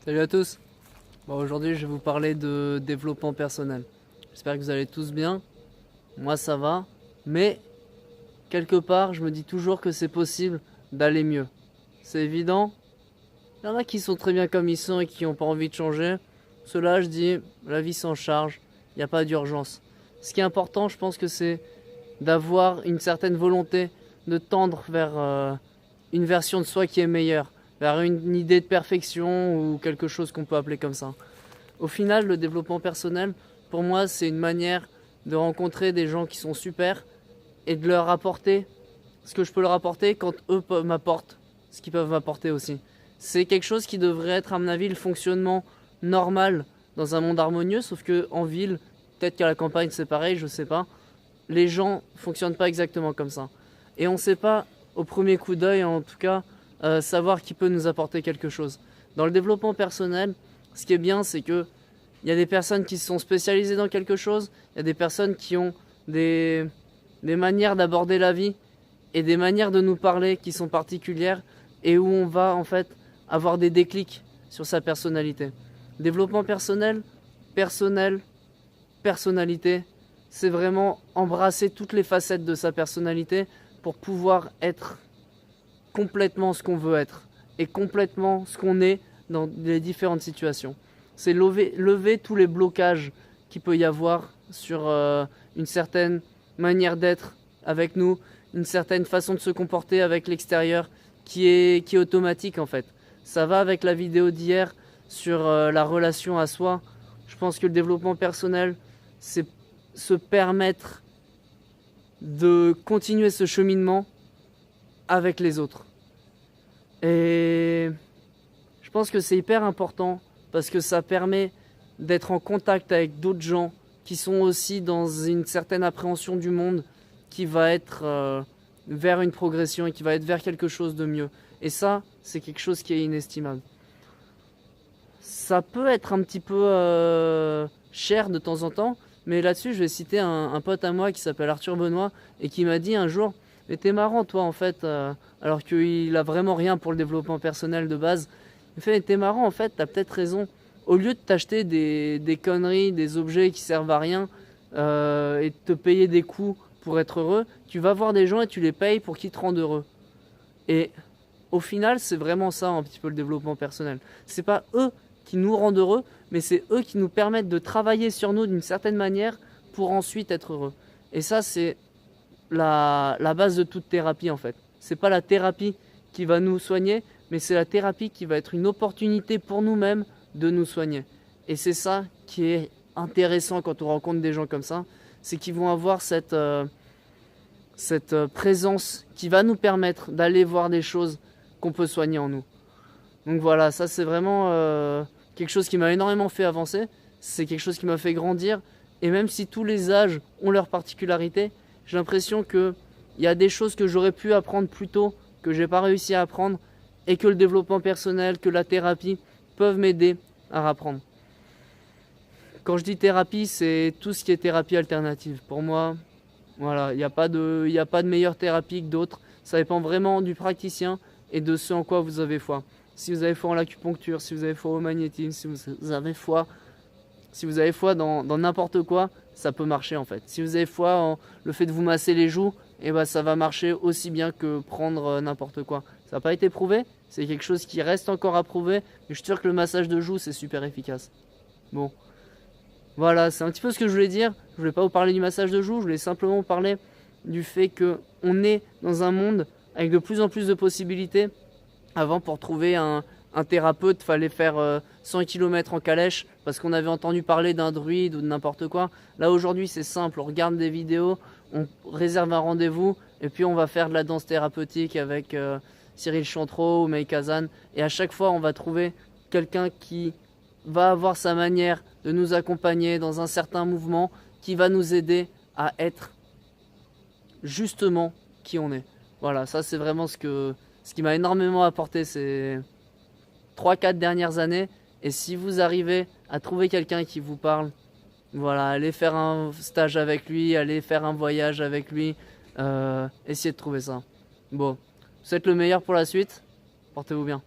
Salut à tous. Bon, aujourd'hui, je vais vous parler de développement personnel. J'espère que vous allez tous bien. Moi, ça va. Mais, quelque part, je me dis toujours que c'est possible d'aller mieux. C'est évident. Il y en a qui sont très bien comme ils sont et qui n'ont pas envie de changer. Ceux-là, je dis, la vie s'en charge. Il n'y a pas d'urgence. Ce qui est important, je pense que c'est d'avoir une certaine volonté de tendre vers une version de soi qui est meilleure, vers une idée de perfection ou quelque chose qu'on peut appeler comme ça. Au final, le développement personnel, pour moi, c'est une manière de rencontrer des gens qui sont super et de leur apporter ce que je peux leur apporter quand eux m'apportent ce qu'ils peuvent m'apporter aussi. C'est quelque chose qui devrait être, à mon avis, le fonctionnement normal dans un monde harmonieux, sauf que en ville, peut-être qu'à la campagne c'est pareil, je sais pas. Les gens fonctionnent pas exactement comme ça. Et on ne sait pas, au premier coup d'œil en tout cas, savoir qui peut nous apporter quelque chose. Dans le développement personnel, ce qui est bien, c'est que il y a des personnes qui se sont spécialisées dans quelque chose, il y a des personnes qui ont des manières d'aborder la vie et des manières de nous parler qui sont particulières et où on va en fait avoir des déclics sur sa personnalité. Développement personnel, personnalité, c'est vraiment embrasser toutes les facettes de sa personnalité pour pouvoir être complètement ce qu'on veut être et complètement ce qu'on est dans les différentes situations. C'est lever tous les blocages qu'il peut y avoir sur une certaine manière d'être avec nous, une certaine façon de se comporter avec l'extérieur qui est automatique en fait. Ça va avec la vidéo d'hier sur la relation à soi. Je pense que le développement personnel, c'est se permettre de continuer ce cheminement avec les autres. Et je pense que c'est hyper important parce que ça permet d'être en contact avec d'autres gens qui sont aussi dans une certaine appréhension du monde qui va être vers une progression et qui va être vers quelque chose de mieux. Et ça, c'est quelque chose qui est inestimable. Ça peut être un petit peu cher de temps en temps, mais là-dessus, je vais citer un pote à moi qui s'appelle Arthur Benoît et qui m'a dit un jour: mais t'es marrant, toi, en fait, alors qu'il a vraiment rien pour le développement personnel de base. Il me fait: mais t'es marrant, en fait, t'as peut-être raison. Au lieu de t'acheter des conneries, des objets qui servent à rien et de te payer des coûts pour être heureux, tu vas voir des gens et tu les payes pour qu'ils te rendent heureux. Et au final, c'est vraiment ça un petit peu le développement personnel. C'est pas eux qui nous rendent heureux, mais c'est eux qui nous permettent de travailler sur nous d'une certaine manière pour ensuite être heureux. Et ça, c'est la base de toute thérapie en fait. C'est pas la thérapie qui va nous soigner, mais c'est la thérapie qui va être une opportunité pour nous-mêmes de nous soigner. Et c'est ça qui est intéressant quand on rencontre des gens comme ça, c'est qu'ils vont avoir cette présence qui va nous permettre d'aller voir des choses qu'on peut soigner en nous. Donc voilà, ça c'est vraiment quelque chose qui m'a énormément fait avancer, c'est quelque chose qui m'a fait grandir, et même si tous les âges ont leurs particularités, j'ai l'impression qu'il y a des choses que j'aurais pu apprendre plus tôt, que j'ai pas réussi à apprendre, et que le développement personnel, que la thérapie peuvent m'aider à apprendre. Quand je dis thérapie, c'est tout ce qui est thérapie alternative. Pour moi, voilà, il n'y a pas de meilleure thérapie que d'autres. Ça dépend vraiment du praticien et de ce en quoi vous avez foi. Si vous avez foi en l'acupuncture, si vous avez foi au magnétisme, si vous avez foi dans n'importe quoi, ça peut marcher en fait. Si vous avez foi en le fait de vous masser les joues, et ben ça va marcher aussi bien que prendre n'importe quoi. Ça n'a pas été prouvé, c'est quelque chose qui reste encore à prouver, mais je suis sûr que le massage de joues c'est super efficace. Bon, voilà, c'est un petit peu ce que je voulais dire. Je voulais pas vous parler du massage de joues, je voulais simplement vous parler du fait que on est dans un monde avec de plus en plus de possibilités. Avant, pour trouver un thérapeute, fallait faire 100 km en calèche parce qu'on avait entendu parler d'un druide ou de n'importe quoi. Là aujourd'hui c'est simple, on regarde des vidéos, on réserve un rendez-vous et puis on va faire de la danse thérapeutique avec Cyril Chantreau ou May Kazan. Et à chaque fois on va trouver quelqu'un qui va avoir sa manière de nous accompagner dans un certain mouvement qui va nous aider à être justement qui on est. Voilà, ça c'est vraiment ce qui m'a énormément apporté ces 3-4 dernières années. Et si vous arrivez à trouver quelqu'un qui vous parle, voilà, allez faire un stage avec lui, allez faire un voyage avec lui, essayez de trouver ça. Bon, vous êtes le meilleur pour la suite, portez-vous bien.